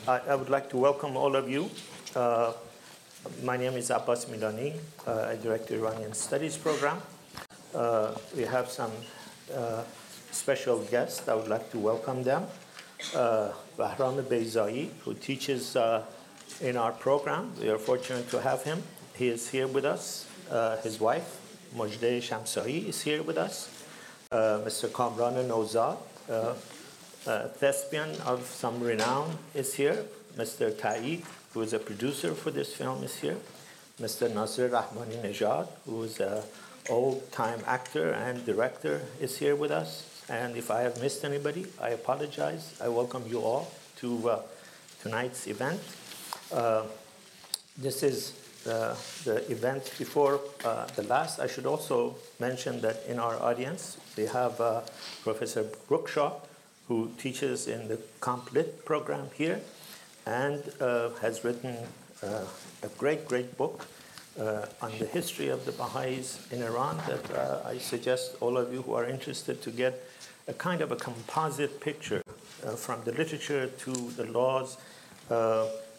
I would like to welcome all of you. My name is Abbas Milani. I direct the Iranian Studies program. We have some special guests. I would like to welcome them. Bahram, who teaches in our program. We are fortunate to have him. He is here with us. His wife, Mojdeh Shamsai, is here with us. Mr. Kamran Nozad, thespian of some renown, is here. Mr. Taid, who is a producer for this film, is here. Mr. Nasir Rahmani Nejad, who is an old-time actor and director, is here with us. And if I have missed anybody, I apologize. I welcome you all to tonight's event. This is the event before the last. I should also mention that in our audience, we have Professor Brookshaw, who teaches in the Comp Lit program here and has written a great book on the history of the Baha'is in Iran that I suggest all of you who are interested to get a kind of a composite picture from the literature to the laws.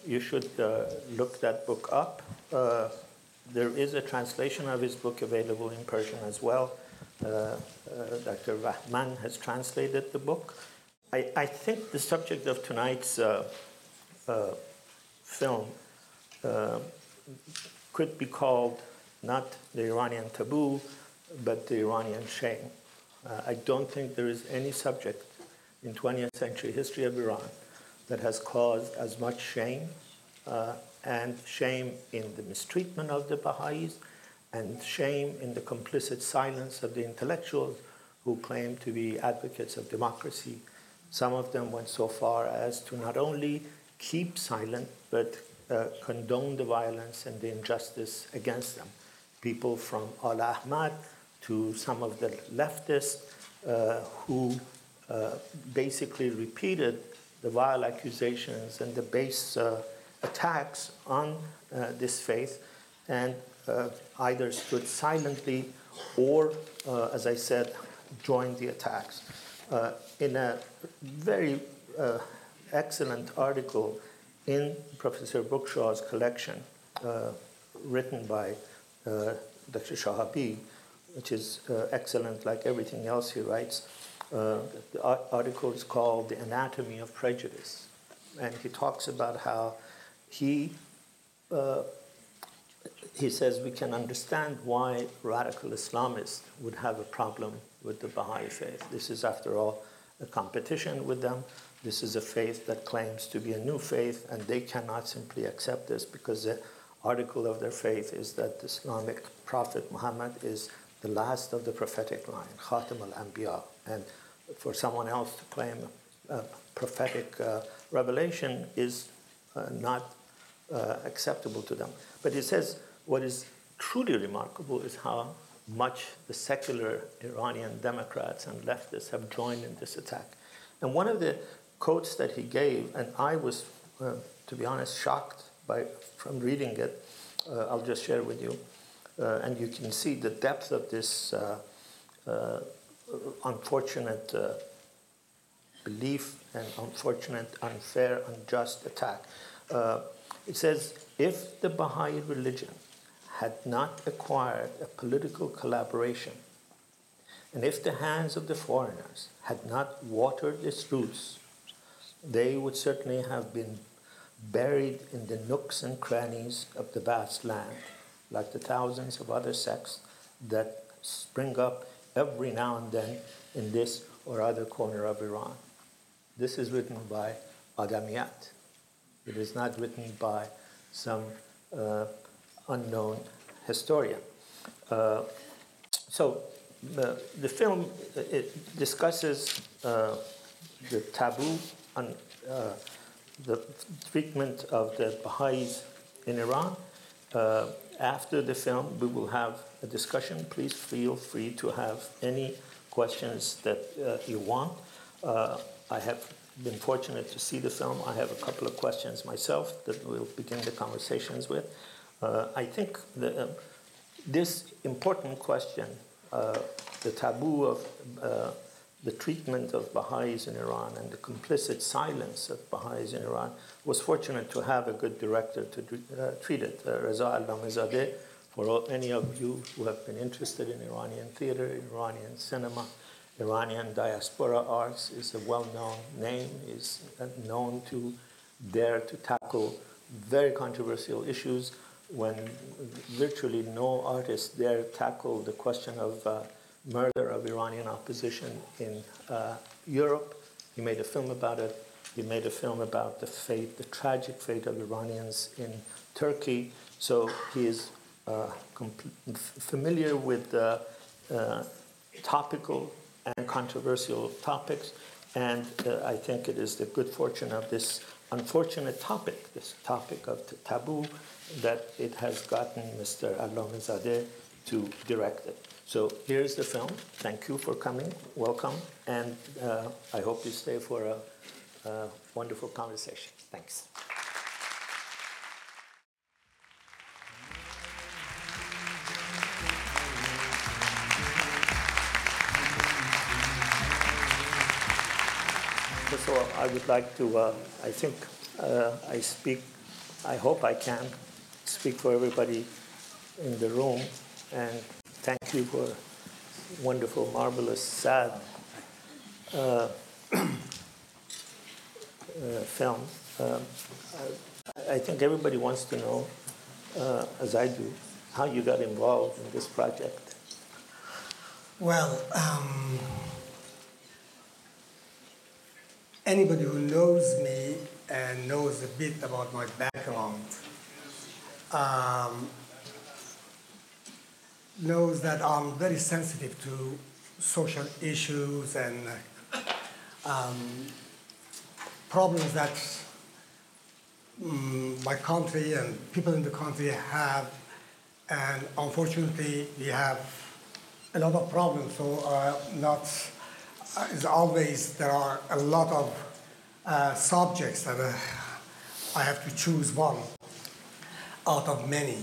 You should look that book up. There is a translation of his book available in Persian as well. Dr. Rahman has translated the book. I think the subject of tonight's film could be called not the Iranian Taboo, but the Iranian shame. I don't think there is any subject in 20th century history of Iran that has caused as much shame, and shame in the mistreatment of the Baha'is, and shame in the complicit silence of the intellectuals who claim to be advocates of democracy. Some of them went so far as to not only keep silent, but condone the violence and the injustice against them. People from Ahmad to some of the leftists who basically repeated the vile accusations and the base attacks on this faith, and either stood silently or, as I said, joined the attacks. In a very excellent article in Professor Brookshaw's collection, written by Dr. Shahabi, which is excellent like everything else he writes. The article is called The Anatomy of Prejudice. And he talks about how he says we can understand why radical Islamists would have a problem with the Baha'i faith. This is, after all, a competition with them. This is a faith that claims to be a new faith, and they cannot simply accept this because the article of their faith is that the Islamic prophet Muhammad is the last of the prophetic line, Khatam al-Anbiya. And for someone else to claim prophetic revelation is not acceptable to them. But he says what is truly remarkable is how much the secular Iranian Democrats and leftists have joined in this attack. And one of the quotes that he gave, and I was, to be honest, shocked from reading it, I'll just share with you, and you can see the depth of this unfortunate belief and unfortunate, unfair, unjust attack. It says, if the Baha'i religion had not acquired a political collaboration, and if the hands of the foreigners had not watered its roots, they would certainly have been buried in the nooks and crannies of the vast land, like the thousands of other sects that spring up every now and then in this or other corner of Iran. This is written by Adamiyat. It is not written by some unknown historian. So the film discusses the taboo on the treatment of the Baha'is in Iran. After the film, we will have a discussion. Please feel free to have any questions that you want. I have been fortunate to see the film. I have a couple of questions myself that we'll begin the conversations with. I think this important question, the taboo of the treatment of Baha'is in Iran and the complicit silence of Baha'is in Iran, was fortunate to have a good director to treat it, Allame Zade. For any of you who have been interested in Iranian theater, Iranian cinema, Iranian diaspora arts, is a well-known name, is known to dare to tackle very controversial issues when virtually no artist dare tackle the question of murder of Iranian opposition in Europe. He made a film about it. He made a film about the fate, the tragic fate of Iranians in Turkey. So he is familiar with topical and controversial topics. And I think it is the good fortune of this unfortunate topic, this topic of taboo, that it has gotten Mr. Allame Zade to direct it. So here's the film. Thank you for coming. Welcome. And I hope you stay for a wonderful conversation. Thanks. First of all, I would like to, I think I hope I can speak for everybody in the room, and thank you for wonderful, marvelous, sad film. I think everybody wants to know, as I do, how you got involved in this project. Well, anybody who knows me and knows a bit about my background knows that I'm very sensitive to social issues and problems that my country and people in the country have, and unfortunately we have a lot of problems. So as always, there are a lot of subjects that I have to choose one out of many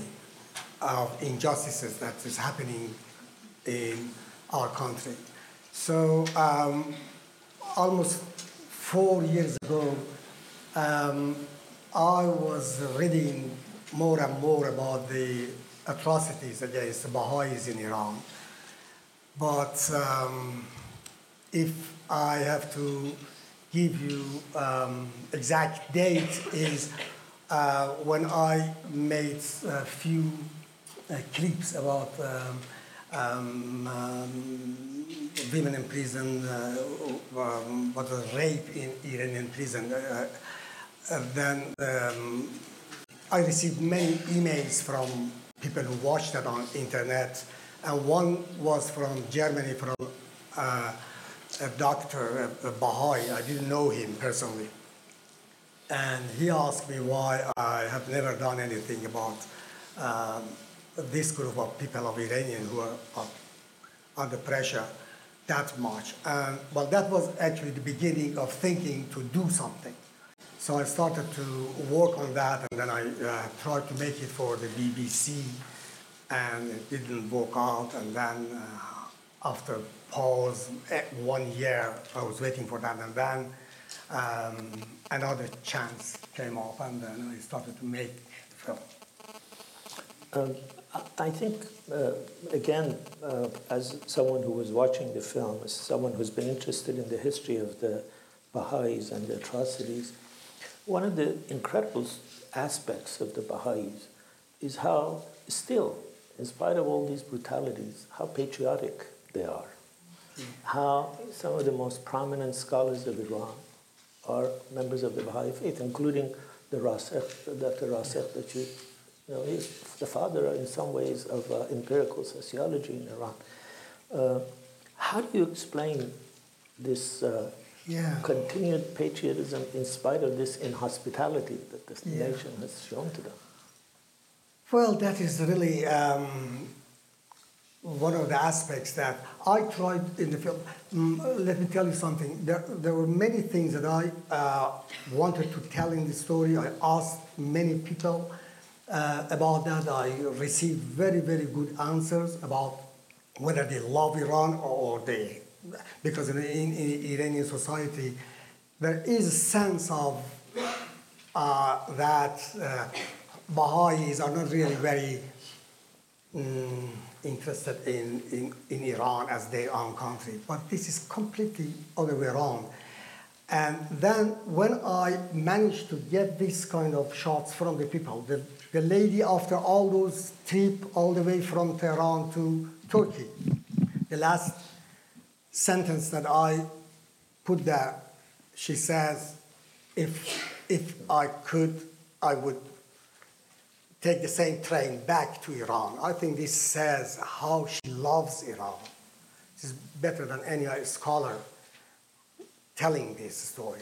of injustices that is happening in our country. So almost 4 years ago, I was reading more and more about the atrocities against the Baha'is in Iran. But if I have to give you exact date, is when I made a few clips about women in prison, what was rape in Iranian prison. Then I received many emails from people who watched it on internet, and one was from Germany, from a doctor, a Behai. I didn't know him personally. And he asked me why I have never done anything about this group of people of Iranian who are under pressure that much. And well, that was actually the beginning of thinking to do something. So I started to work on that, and then I tried to make it for the BBC, and it didn't work out. And then after pause, 1 year, I was waiting for that, and then another chance came up, and then I started to make the film. I think, again, as someone who was watching the film, as someone who's been interested in the history of the Baha'is and the atrocities, one of the incredible aspects of the Baha'is is how still, in spite of all these brutalities, how patriotic they are. How some of the most prominent scholars of Iran are members of the Baha'i faith, including the Dr. Rasikh, that you know, he's the father in some ways of empirical sociology in Iran. How do you explain this continued patriotism in spite of this inhospitality that this nation has shown to them? Well, that is really one of the aspects that I tried in the film. Let me tell you something. There were many things that I wanted to tell in the story. I asked many people about that. I received very, very good answers about whether they love Iran or they because in Iranian society, there is a sense of that Baha'is are not really very interested in Iran as their own country. But this is completely other way around. And then when I managed to get this kind of shots from the people, the lady after all those trips all the way from Tehran to Turkey, the last sentence that I put there, she says, if I could, I would take the same train back to Iran. I think this says how she loves Iran. This is better than any scholar telling this story.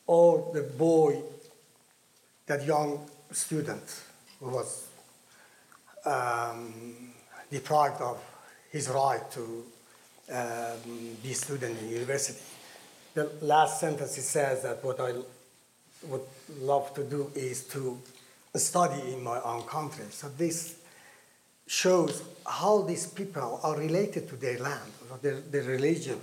Or the boy, that young student who was deprived of his right to be a student in university. The last sentence he says that what I would love to do is to study in my own country. So this shows how these people are related to their land. Their religion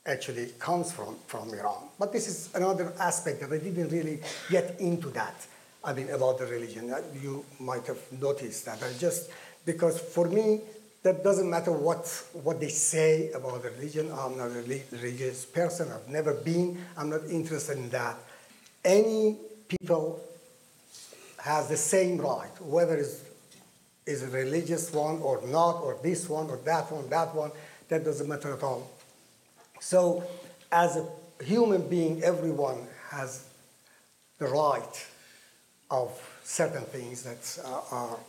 actually comes from Iran. But this is another aspect that I didn't really get into that. I mean, about the religion. You might have noticed that. Because for me, that doesn't matter what they say about the religion. I'm not a religious person. I've never been. I'm not interested in that. Any people has the same right, whether is a religious one or not, or this one or that one, that doesn't matter at all. So as a human being, everyone has the right of certain things that are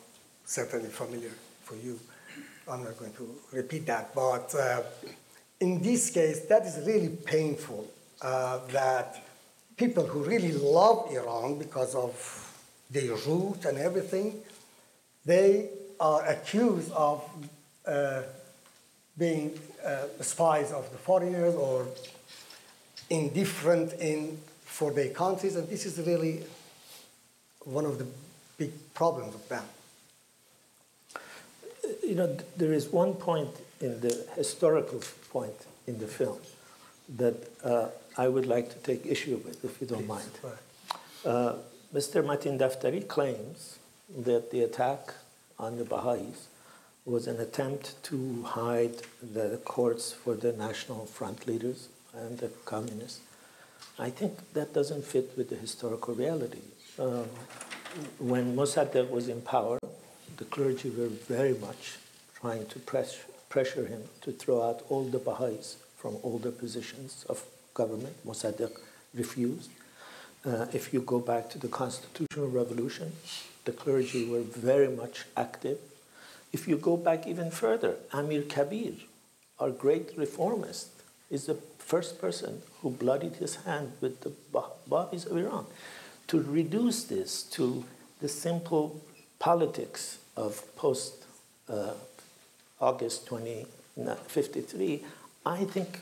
certainly familiar for you. I'm not going to repeat that, but in this case, that is really painful, that people who really love Iran because of their root and everything, they are accused of being spies of the foreigners or indifferent for their countries, and this is really one of the big problems of them. You know, there is one point in the historical point in the film that I would like to take issue with, if you don't mind. Mr. Matin Daftari claims that the attack on the Baha'is was an attempt to hide the courts for the National Front leaders and the communists. I think that doesn't fit with the historical reality. When Mossadegh was in power, the clergy were very much trying to pressure him to throw out all the Baha'is from all the positions of government. Mossadegh refused. If you go back to the constitutional revolution, the clergy were very much active. If you go back even further, Amir Kabir, our great reformist, is the first person who bloodied his hand with the Babis of Iran. To reduce this to the simple politics of post-August 1953, I think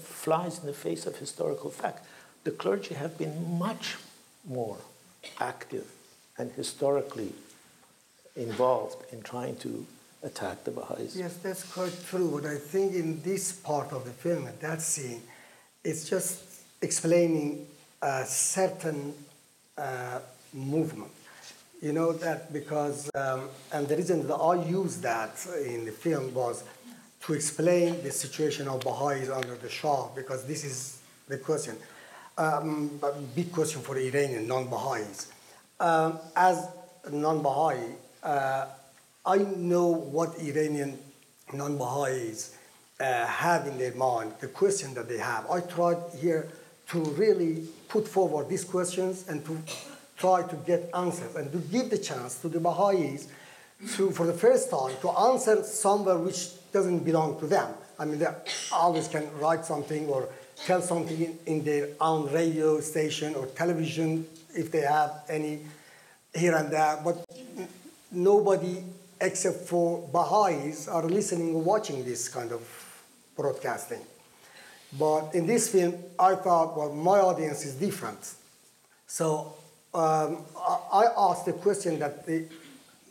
flies in the face of historical fact. The clergy have been much more active and historically involved in trying to attack the Baha'is. Yes, that's quite true. But I think in this part of the film, at that scene, it's just explaining a certain movement. You know that because, and the reason that I used that in the film was to explain the situation of Baha'is under the Shah, because this is the question, a big question for Iranian non-Baha'is. As non-Baha'i, I know what Iranian non-Baha'is have in their mind, the question that they have. I tried here to really put forward these questions and to try to get answers and to give the chance to the Baha'is to, for the first time, to answer somewhere which doesn't belong to them. I mean, they always can write something or tell something in their own radio station or television if they have any here and there, but nobody except for Baha'is are listening or watching this kind of broadcasting. But in this film, I thought, well, my audience is different. So I asked the question that the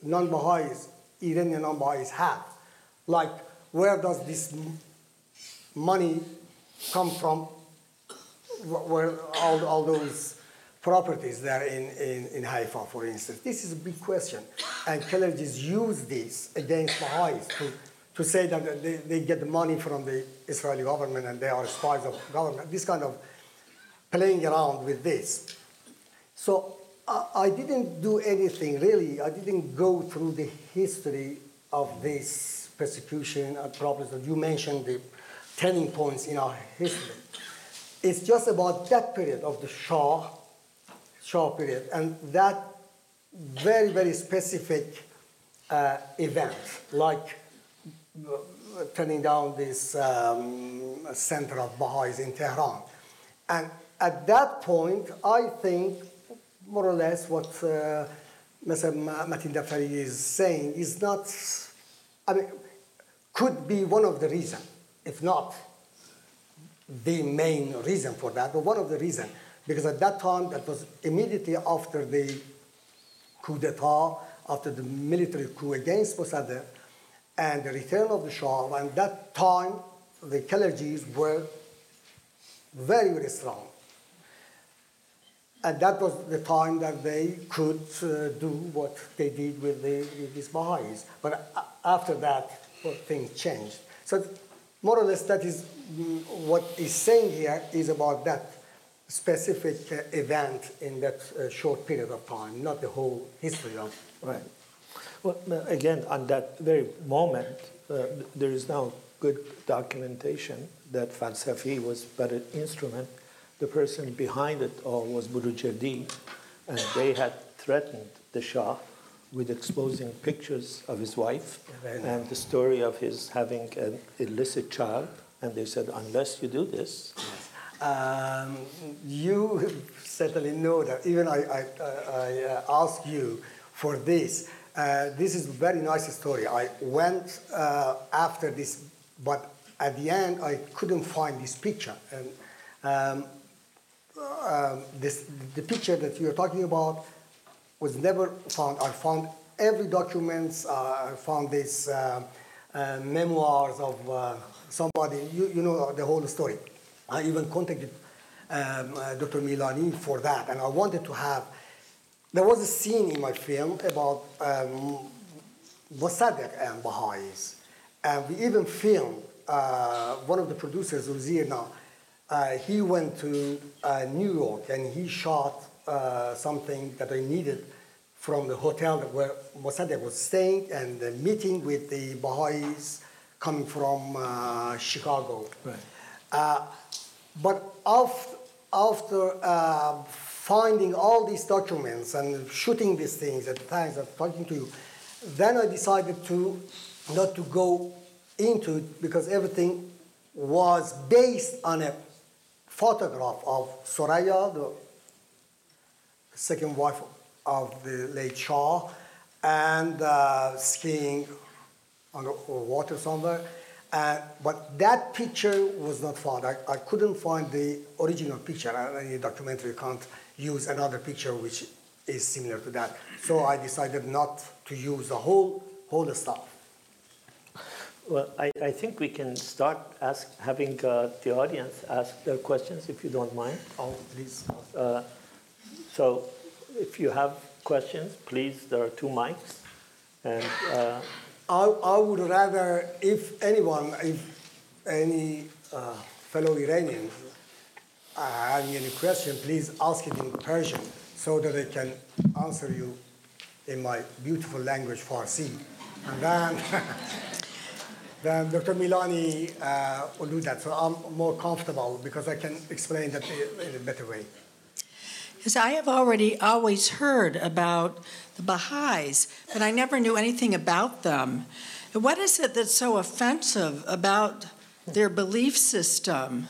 non-Baha'is, Iranian non-Baha'is have. Like, where does this money come from, where all those properties there in Haifa, for instance. This is a big question. And clergies use this against Baha'is to say that they get the money from the Israeli government and they are spies of government, this kind of playing around with this. So I didn't do anything, really. I didn't go through the history of this persecution and problems that you mentioned, the turning points in our history. It's just about that period of the Shah period, and that very, very specific event, like turning down this center of Baha'is in Tehran. And at that point, I think, more or less, what Mr. Matin Daftari is saying is not, I mean, could be one of the reasons, if not the main reason for that, but one of the reasons. Because at that time, that was immediately after the coup d'etat, after the military coup against Mossadegh, and the return of the Shah. And that time, the clergies were very, very strong. And that was the time that they could do what they did with these Baha'is. But after that, well, things changed. So more or less, that is what is saying here is about that specific event in that short period of time, not the whole history of. Right. Well, again, on that very moment, there is now good documentation that Falsafi was but an instrument. The person behind it all was Burujerdi, and they had threatened the Shah with exposing pictures of his wife and the story of his having an illicit child. And they said, unless you do this. You certainly know that. Even I asked you for this. This is a very nice story. I went after this, but at the end, I couldn't find this picture. And the picture that you're talking about was never found. I found every document. I found these memoirs of somebody. You know the whole story. I even contacted Dr. Milani for that, and I wanted to have. There was a scene in my film about Mossadegh and Baha'is, and we even filmed. One of the producers, Uzirna, he went to New York and he shot something that I needed from the hotel where Mossadegh was staying and the meeting with the Baha'is coming from Chicago. Right. But after finding all these documents and shooting these things at the times of talking to you, then I decided not to go into it because everything was based on a photograph of Soraya, the second wife of the late Shah, and skiing on the water somewhere. But that picture was not found. I couldn't find the original picture. Any documentary can't use another picture which is similar to that. So I decided not to use the whole stuff. Well, I think we can start having the audience ask their questions, if you don't mind. Oh, please. So if you have questions, please, there are 2 mics. And I would rather, if any fellow Iranians are having any question, please ask it in Persian so that I can answer you in my beautiful language, Farsi. And then Dr. Milani will do that. So I'm more comfortable because I can explain that in a better way. Yes, I have always heard about the Baha'is, but I never knew anything about them. What is it that's so offensive about their belief system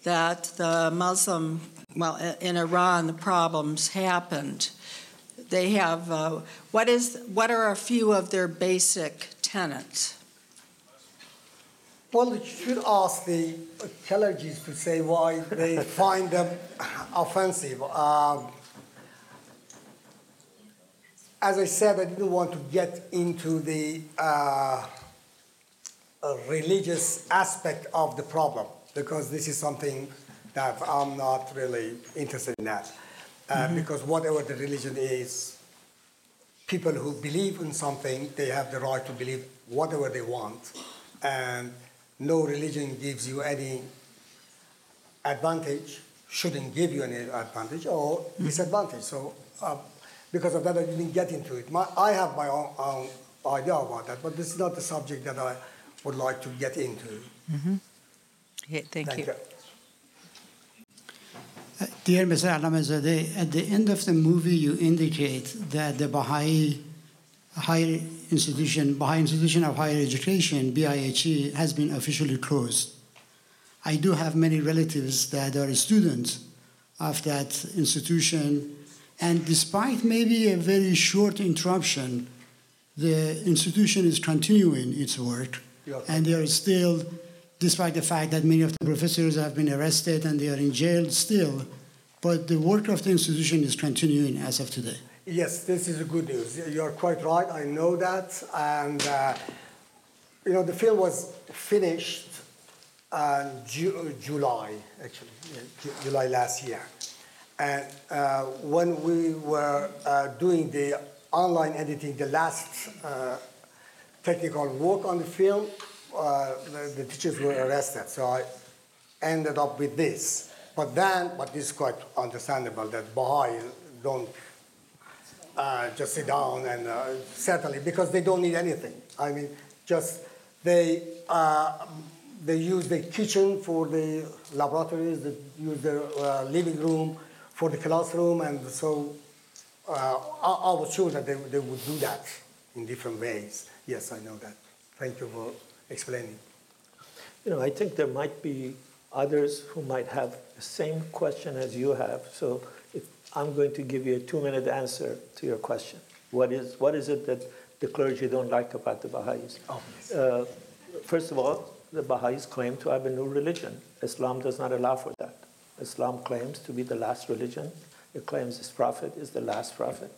that the Muslim, in Iran, the problems happened? They have, what are a few of their basic tenets? Well, you should ask the clergies to say why they find them offensive. As I said, I didn't want to get into the religious aspect of the problem, because this is something that I'm not really interested in that. Because whatever the religion is, people who believe in something, they have the right to believe whatever they want. And no religion gives you any advantage, shouldn't give you any advantage or disadvantage. So because of that, I didn't get into it. I have my own idea about that, but this is not the subject that I would like to get into. Okay, thank you. Dear Mr. Allame Zade, at the end of the movie, you indicate that the Baha'i Institution of Higher Education, BIHE, has been officially closed. I do have many relatives that are students of that institution, and despite maybe a very short interruption, the institution is continuing its work, and they are still, despite the fact that many of the professors have been arrested and they are in jail still, but the work of the institution is continuing as of today. Yes, this is good news. You're quite right. I know that. And, the film was finished in July, actually, July last year. And when we were doing the online editing, the last technical work on the film, the teachers were arrested. So I ended up with this. But this is quite understandable that Baha'i don't just sit down and certainly because they don't need anything. I mean, just they use the kitchen for the laboratories, they use their living room for the classroom, and so I was sure that they would do that in different ways. Yes, I know that. Thank you for explaining. I think there might be others who might have the same question as you have. So I'm going to give you a 2-minute answer to your question. What is it that the clergy don't like about the Baha'is? Oh, yes. First of all, the Baha'is claim to have a new religion. Islam does not allow for that. Islam claims to be the last religion. It claims its prophet is the last prophet.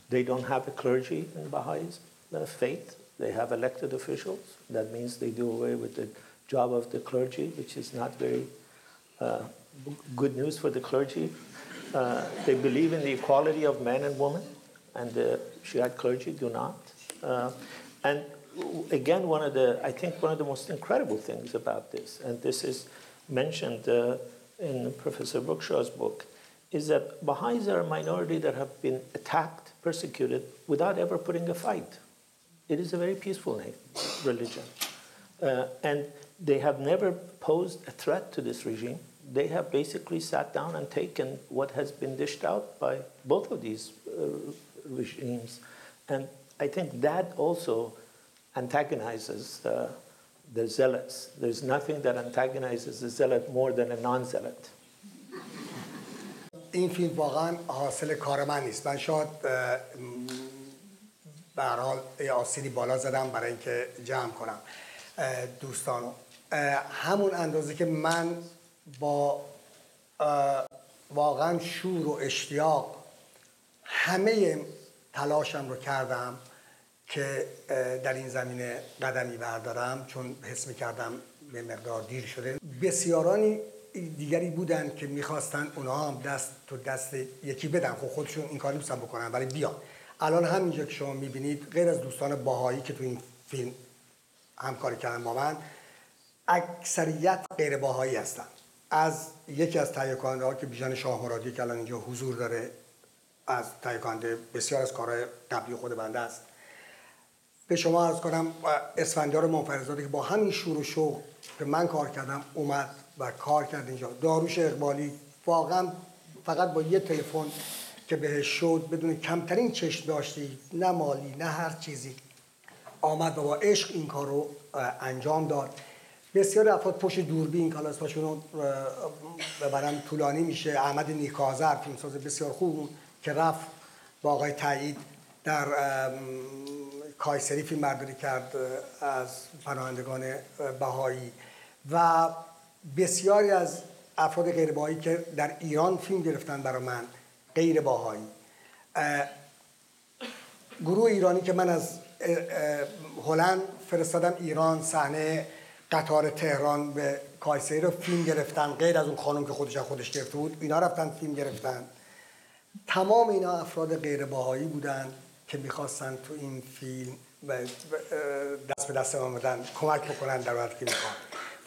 They don't have a clergy in Baha'is faith. They have elected officials. That means they do away with the job of the clergy, which is not very good news for the clergy. They believe in the equality of men and women, and the Shiite clergy do not. And again, I think one of the most incredible things about this, and this is mentioned in Professor Brookshaw's book, is that Baha'is are a minority that have been attacked, persecuted, without ever putting a fight. It is a very peaceful religion. And they have never posed a threat to this regime. They have basically sat down and taken what has been dished out by both of these regimes. And I think that also antagonizes the zealots. There's nothing that antagonizes the zealot more than a non-zealot. این فیلم واقعا حاصل کار من نیست. من شاید به هر حال آسیری بالا زدم برای اینکه جمع کنم دوستانو. همون اندازه که من با واقعا شور و اشتیاق همه تلاشم رو کردم که در این زمینه قدمی بردارم، چون حس می‌کردم به مقدار دیر شده. بسیارانی دیگری بودن که می‌خواستن اونها هم دست تو دست یکی بدن. خب خودشون این کاری می‌خواستن بکنن ولی بیان. الان همینجا که شما می‌بینید غیر از دوستان بهائی که تو این فیلم همکاری کردن با من، اکثریت غیر بهائی هستن. از یکی از تهیه کننده‌ها که بیژن شاه مرادی که الان اینجا حضور داره، از تهیه کننده بسیار از کارهای قبلی خود بنده است. به شما عرض کنم اسفندیار منفرزاده که با همین شور و شوق که من کار کردم اومد و کار کرد اینجا. داروش اقبالی واقعا فقط با یه تلفن که بهش شد بدون کمترین چشم داشتی، نه مالی نه هر چیزی، آمد و با عشق این کار رو انجام داد. بسیار افراد پشت دوربین کلاس‌هاشون رو ببرن طولانی میشه. احمد نیک‌آذر فیلمساز بسیار خوب که رفت با آقای تایید در کایسری فیلم برداری کرد از پناهندگان بهایی و بسیاری از افراد غیر بهایی که در ایران فیلم گرفتن برای من غیر بهایی. گروه ایرانی که من از هلند فرستادم ایران، صحنه قطار تهران به کایسری رو فیلم گرفتن، غیر از اون خانم که خودش گرفته بود، اینا رفتن فیلم گرفتن. تمام اینا افراد غیر بهائی بودن که میخواستن تو این فیلم دست به دست من بدن، کمک بکنن در وقتی که میخوان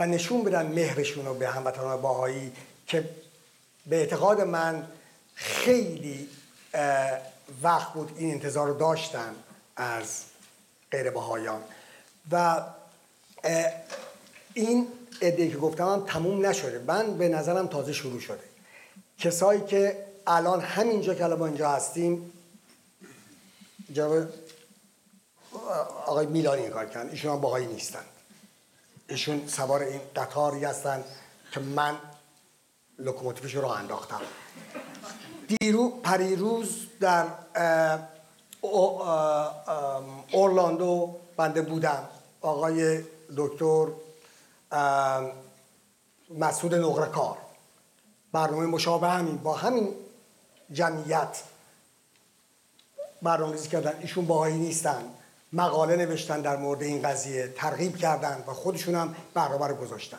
و نشون بدن مهرشون رو به هموطنان بهائی که به اعتقاد من خیلی وقت بود این انتظار رو داشتن از غیر بهائیان. و این ایده که گفتم هم تموم نشده، من به نظرم تازه شروع شده. کسایی که الان همینجا که الان ما اینجا هستیم، جناب آقای میلانی این کار کردن، ایشون هم بهائی نیستن، ایشون سوار این قطاری هستن که من لوکوموتیوش رو انداختم. پریروز در اورلاندو بنده بودم، آقای دکتر مسعود نقره‌کار برنامه مشابه همین با همین جمعیت برنامه‌ریزی کردن، ایشون بهائی نیستن، مقاله نوشتن در مورد این قضیه، ترغیب کردن و خودشون هم برنامه رو گذاشتن.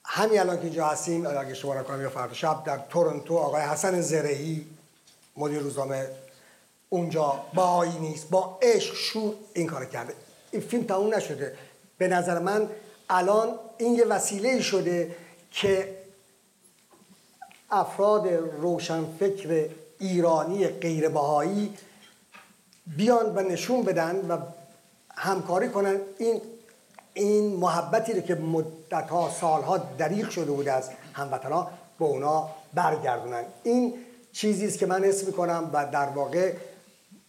همین الان که اینجا هستیم، اگه اشتباه نکنم یا فردا شب در تورنتو آقای حسن زرهی مدیر روزنامه اونجا بهائی نیست، با عشق شور این کار کرده. این فیلم تموم نشده. به نظر من الان این یه وسیله شده که افراد روشنفکر ایرانی غیر بهائی بیان و نشون بدن و همکاری کنن، این محبتی رو که مدت‌ها سالها دریغ شده بود از هموطن‌ها به اونا برگردونن. این چیزی است که من حس می‌کنم و در واقع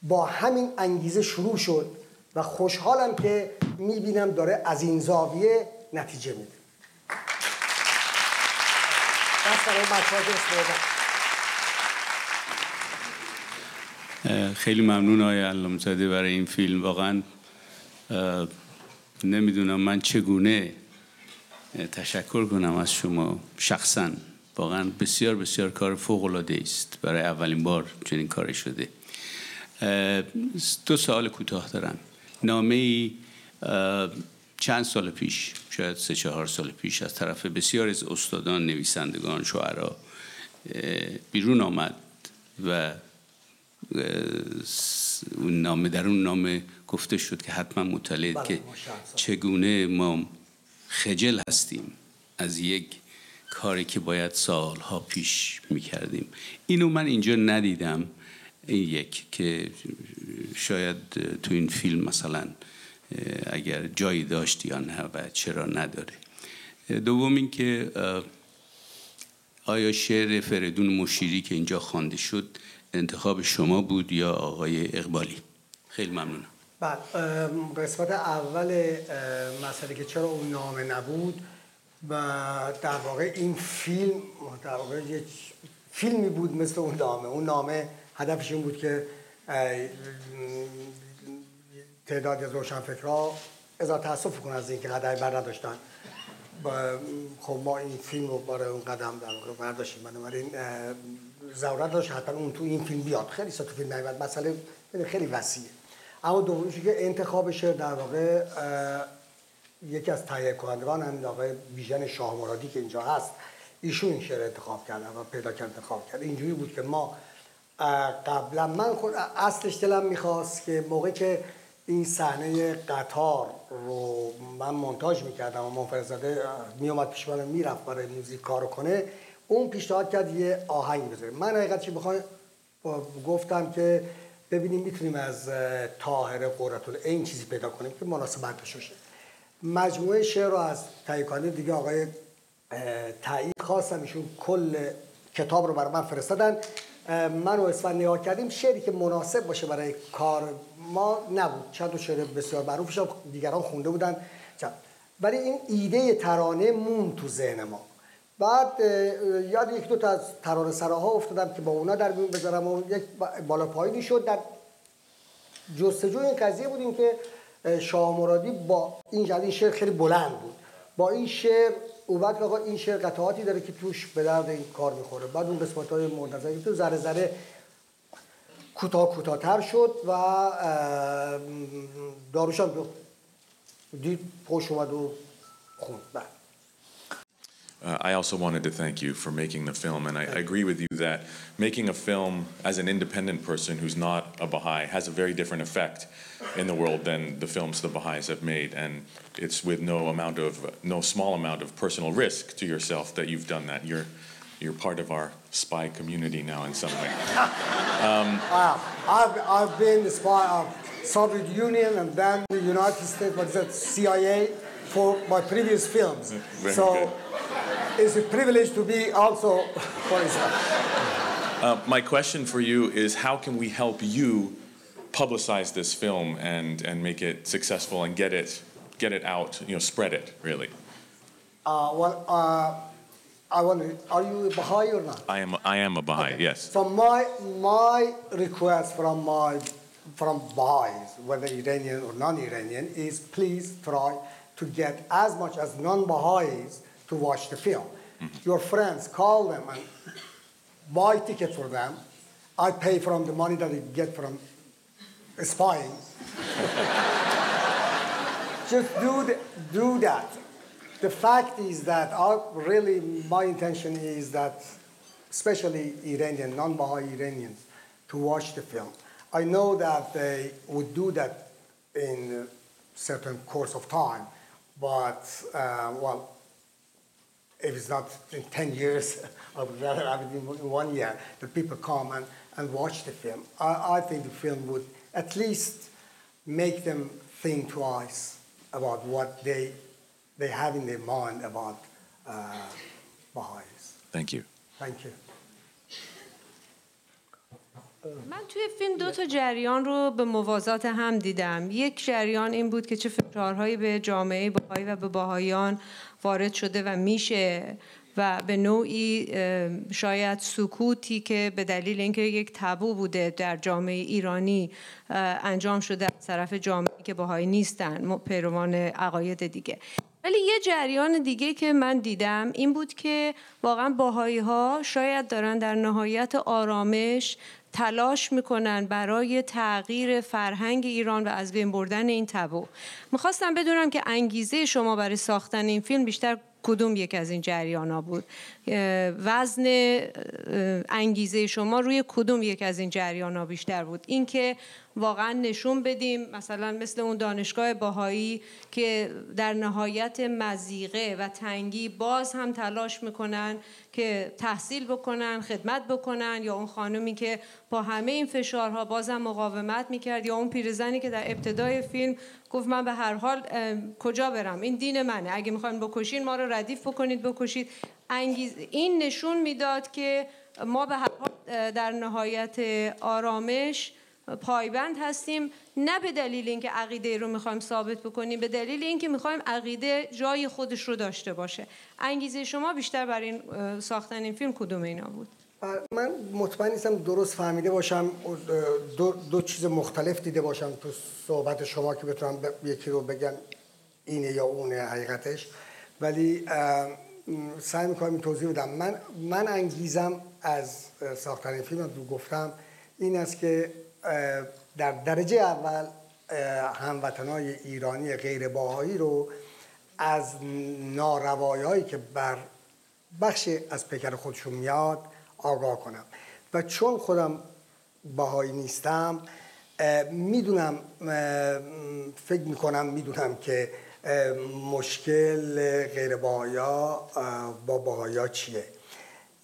با همین انگیزه شروع شد و خوشحالم که می‌بینم داره از این زاویه نتیجه میده. خیلی ممنون آقای علامه زاده برای این فیلم. واقعا نمیدونم من چگونه تشکر کنم از شما شخصا. واقعا بسیار بسیار کار فوق‌العاده است، برای اولین بار چنین کاری شده. 2 سوال کوتاه دارم. نامه‌ای چند سال پیش، شاید 3-4 سال پیش، از طرف بسیار از استادان، نویسندگان، شاعرا بیرون آمد و در اون نامه گفته شد که حتما مطالعات که چگونه ما خجل هستیم از یک کاری که باید سالها پیش میکردیم. اینو من اینجا ندیدم. این یک که شاید تو این فیلم مثلا اگر جایی داشت یا نه و چرا نداره. دوم این که آیا شعر فریدون مشیری که اینجا خوانده شد انتخاب شما بود یا آقای اقبالی؟ خیلی ممنونم. بعد قسمت اول مسئله که چرا اون نامه نبود، و در واقع این فیلم در واقع یک فیلمی بود مثل اون نامه. اون نامه هدفش این بود که تعدادی از روشنفکرها اظهار تأسف کنن از اینکه قدمی بر نداشتن. خب ما این فیلم رو برای اون قدم در واقع برداشتیم، بنابراین ضرورت داشت حتما اون تو این فیلم بیاد. خیلی تو فیلم نیومد، مسئله خیلی وسیعه. اما دومیش که انتخابش در واقع یکی از تهیه کنندگان همین آقای بیژن شاه مرادی که اینجا هست، ایشون این شعر انتخاب کردن و پیدا کرد انتخاب کرد. اینجوری بود که ما قبلا من خود اصلش دلم میخواست که موقعی که این صحنه قطار رو من مونتاژ میکردم و منفرزاده میومد پیش من میرفت برای موزیک کارو کنه، اون پیشنهاد کرد یه آهنگ بذاره. من حقیقتش گفتم که ببینیم میتونیم از طاهر قرةالعین چیزی پیدا کنیم که مناسبت بشه. مجموعه شعر رو از تهیه کننده دیگه آقای تایید خواستم، ایشون کل کتاب رو برای من فرستادن. من و اسفند نگاه کردیم، شعری که مناسب باشه برای کار ما نبود. چند تا شعر بسیار معروفش هم دیگران خونده بودن، ولی این ایده ترانه مون تو ذهن ما. بعد یاد 1-2 تا از ترانه سراها افتادم که با اونا در میون بذارم و یک بالا پایینی شد. در جستجوی این قضیه بودیم که شاه مرادی با این شعر خیلی بلند بود، با این شعر اومد که آقا این شعر قطعاتی داره که توش به درد این کار میخوره. بعد اون قسمت‌های منتظری تو ذره ذره کوتاه‌تر شد و داروشان دید پشت اومد و خوند. I also wanted to thank you for making the film, and I agree with you that making a film as an independent person who's not a Baha'i has a very different effect in the world than the films the Baha'is have made, and it's with no small amount of personal risk to yourself that you've done that. You're part of our spy community now in some way. I've been the spy of Soviet Union and then the United States, what is that, CIA, for my previous films. So it's a privilege to be also for Israel. My question for you is, how can we help you publicize this film and make it successful and get it out, spread it, really? Are you a Baha'i or not? I am a Baha'i, okay. Yes. So my request from Baha'is, whether Iranian or non-Iranian, is please try to get as much as non-Baha'is to watch the film. Mm-hmm. Your friends, call them and buy ticket for them. I pay from the money that I get from spying. Just do that. The fact is that my intention is that, especially Iranian, non-Baha'i Iranians, to watch the film. I know that they would do that in a certain course of time, but, if it's not in 10 years, I would rather have it in 1 year, that people come and watch the film. I think the film would at least make them think twice about what they have in their mind about Baha'is. Thank you. Thank you. من توی فیلم 2 تا جریان رو به موازات هم دیدم. یک جریان این بود که چه فشارهایی به جامعه بهائی و به بهائیان وارد شده و میشه و به نوعی شاید سکوتی که به دلیل اینکه یک تابو بوده در جامعه ایرانی انجام شده از طرف جامعه‌ای که بهائی نیستن، پیروان عقاید دیگه. ولی یه جریان دیگه که من دیدم این بود که واقعا بهائی‌ها شاید دارن در نهایت آرامش تلاش میکنن برای تغییر فرهنگ ایران و از بین بردن این تابو. میخواستم بدونم که انگیزه شما برای ساختن این فیلم بیشتر کدوم یک از این جریانا بود؟ وزن انگیزه شما روی کدوم یک از این جریانا بیشتر بود؟ این که واقعا نشون بدیم مثلا مثل اون دانشگاه بهائی که در نهایت مضیقه و تنگی باز هم تلاش میکنن که تحصیل بکنن، خدمت بکنن، یا اون خانومی که با همه این فشارها بازم مقاومت میکرد، یا اون پیرزنی که در ابتدای فیلم گفت من به هر حال کجا برم، این دین منه، اگه میخواین بکشین ما رو ردیف بکنید بکشید. این نشون میداد که ما به هر حال در نهایت آرامش پایبند هستیم، نه به دلیل اینکه عقیده رو میخوایم ثابت بکنیم، به دلیل اینکه میخوایم عقیده جای خودش رو داشته باشه. انگیزه شما بیشتر برای این ساختن این فیلم کدوم اینا بود؟ من مطمئن نیستم درست فهمیده باشم، دو چیز مختلف دیده باشم تو صحبت شما که بتونم یکی رو بگم اینه یا اونه حقیقتش، ولی سعی میکنم توضیح بدم. من انگیزم از ساختن این فیلم رو گفتم این است که در درجه اول هموطنای ایرانی غیر بهائی رو از ناروایی‌هایی که بر بخش از پیکر خودشون میاد آگاه کنم. و چون خودم بهائی نیستم میدونم میدونم که مشکل غیر بهائی‌ها با بهائی‌ها چیه.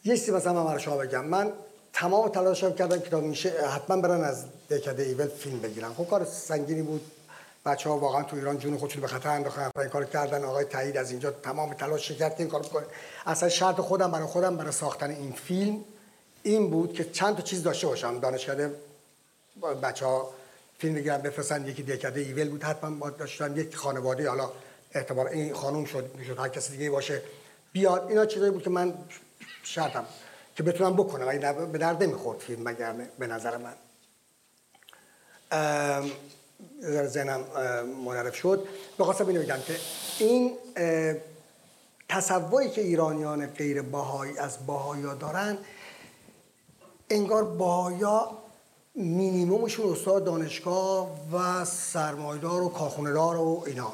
یه چیزی مثلا من برای شما بگم، من تمام تلاشم کردم که میشه حتما برن از دکده ایول فیلم بگیرن. خب کار سنگینی بود، بچه‌ها واقعا تو ایران جون خودشون به خطر انداختن، این کارو کردن. آقای تایید از اینجا تمام تلاش کرد که این کارو بکنه. اصلا شرط خودم برای ساختن این فیلم این بود که چند تا چیز داشته باشم. دانشگاه بچه‌ها فیلم بگیرن بفرستن، یکی دکده ایول بود حتما باید داشتم، یک خانواده، حالا اعتبار این خانم میشد هر کسی دیگه باشه بیاد. اینا چیزایی بود که من شرطم که بتونم بکنم، ولی به درد نمیخورد فیلم مگرنه به نظر من. ذهنم منحرف شد. بخواستم اینو بگم که این تصوری که ایرانیان غیر بهائی از بهائی‌ها دارن، انگار بهائی‌ها مینیمومشون استاد دانشگاه و سرمایه‌دار و کارخونه‌دار و اینا.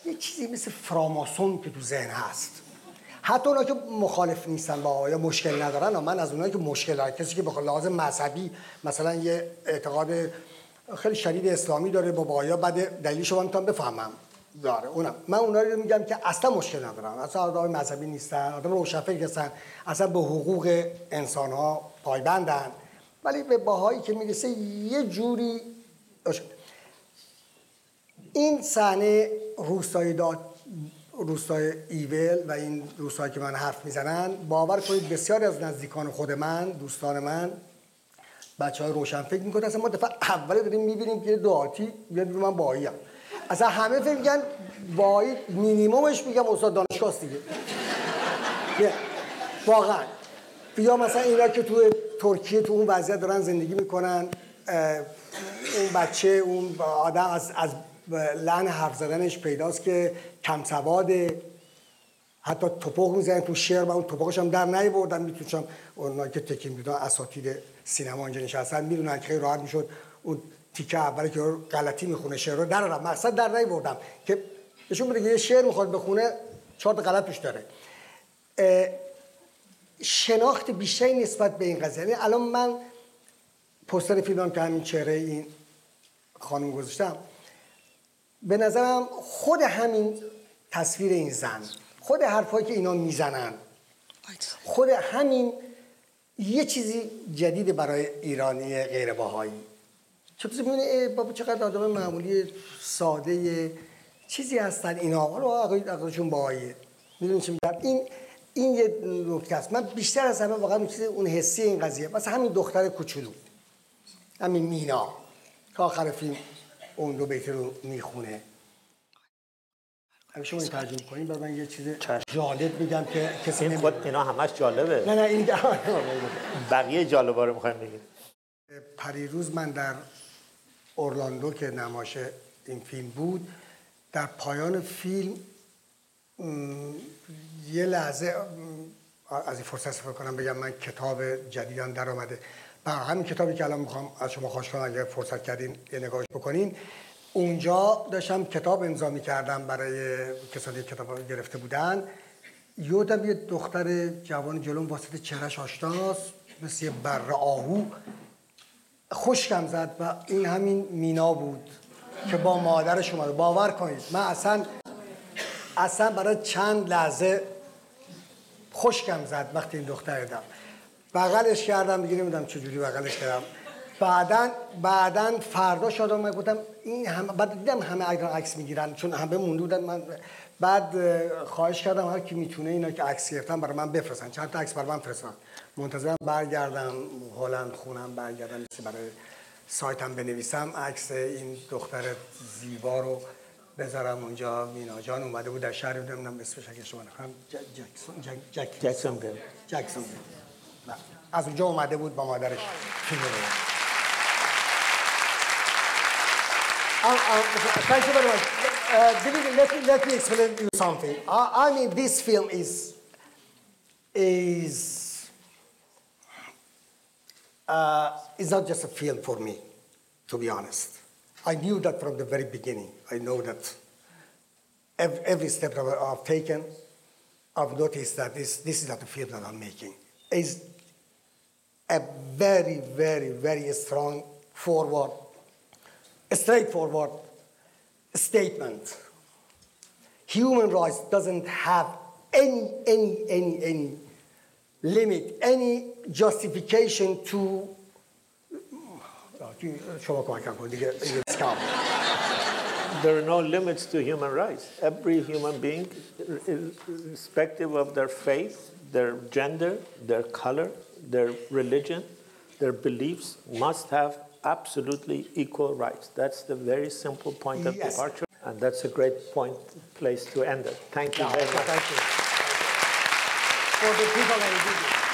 یه چیزی مثل فراماسون که تو ذهن هست. حتی اونا که مخالف نیستن با یا مشکل ندارن، من از اونایی که مشکل دارن، کسی که به لحاظ مذهبی مثلا یه اعتقاد خیلی شدید اسلامی داره با بهائی‌ها، بعد دلیلش رو میتونم بفهمم داره، اونم من اونا رو میگم که اصلا مشکل ندارن، اصلا آدم مذهبی نیستن، آدم روشنفکر هستن، اصلا به حقوق انسان ها پایبندن، ولی به بهائی که میرسه یه جوری این صحنه روستای ایول و این روستایی که من حرف میزنن، باور کنید بسیاری از نزدیکان خود من، دوستان من، بچه‌های روشن فکر میکنن اصلا ما دفعه اوله داریم میبینیم که دعاتی میاد میگه من بهائی ام. اصلا همه فکر میگن بهائی مینیممش میگم استاد دانشگاه است دیگه. واقعا یا مثلا اینا که تو ترکیه تو اون وضعیت دارن زندگی میکنن، اون بچه اون آدم از لحن حرف زدنش پیداست که کم سواده، حتی توپق میزنن تو شعر و اون توپقش هم در نیاوردن، میتونم اونایی که تکیم میدن اساتید سینما اینجا نشستن میدونن که خیلی راحت میشد اون تیکه اولی که غلطی میخونه شعر رو درارم، مقصد در نیاوردم که نشون بده که یه شعر میخواد بخونه 4 تا غلط توش داره. شناخت بیشتری نسبت به این قضیه. یعنی الان من پوستر فیلمم که همین چهره این خانم گذاشتم، به نظرم خود همین تصویر این زن، خود حرفایی که اینا میزنن، خود همین یه چیزی جدید برای ایرانی غیر بهائی. چطور میبینه بابا چقدر آدم معمولی ساده چیزی هستن اینا، حالا عقیده‌شون بهائیه، میدونین چی میگم. این یه نکته است. من بیشتر از همه واقعا اون حسی این قضیه، مثلا همین دختر کوچولو، همین مینا که آخر فیلم اون 2 بیت رو میخونه، اگه شما این ترجمه کنین بعد من یه چیز جالب میگم که کسی این خود اینا همش جالبه. نه این بقیه جالبا رو میخوایم بگید. پریروز من در اورلاندو که نمایش این فیلم بود، در پایان فیلم یه لحظه از این فرصت استفاده کنم بگم من کتاب جدیدم در آمده، برای همین کتابی که الان میخوام از شما خواهش کنم اگه فرصت کردین یه نگاهش بکنین. اونجا داشتم کتاب امضا می‌کردم برای کسانی که کتاب گرفته بودن، یادم یه دختر جوان جلوم واسط چهرهش آشناست، مثل یه بره آهو، خشکم زد و این همین مینا بود که با مادرش اومده. باور کنید من اصلا برای چند لحظه خشکم زد وقتی این دختر دیدم، بغلش کردم، دیگه نمیدونم چجوری بغلش کردم. بعدن فردا شدم من گفتم این همه، بعد دیدم همه عکس میگیرن چون همه مونده بودن، من بعد خواهش کردم هر کی میتونه اینا که عکس گرفتن برای من بفرستن، چند تا عکس برای من فرستادن، منتظرم برگردم هلند خونم، برگردم برای سایتم بنویسم عکس این دختر زیبا رو بذارم اونجا. مینا جان اومده بود در شهر، نمیدونم اسمش اگه شما نکنم جکسون از اونجا اومده بود با مادرش فیلم رو. Thank you very much. Let me explain you something. I mean, this film is not just a film for me, to be honest. I knew that from the very beginning. I know that every step that I've taken, I've noticed that this is not a film that I'm making. It's a very, very, very strong, straightforward statement. Human rights doesn't have any limit, any justification to. There are no limits to human rights. Every human being, irrespective of their faith, their gender, their color, their religion, their beliefs, must have absolutely equal rights. That's the very simple point of departure, and that's a great place to end it. Thank you very much. Thank you. For the people that did it.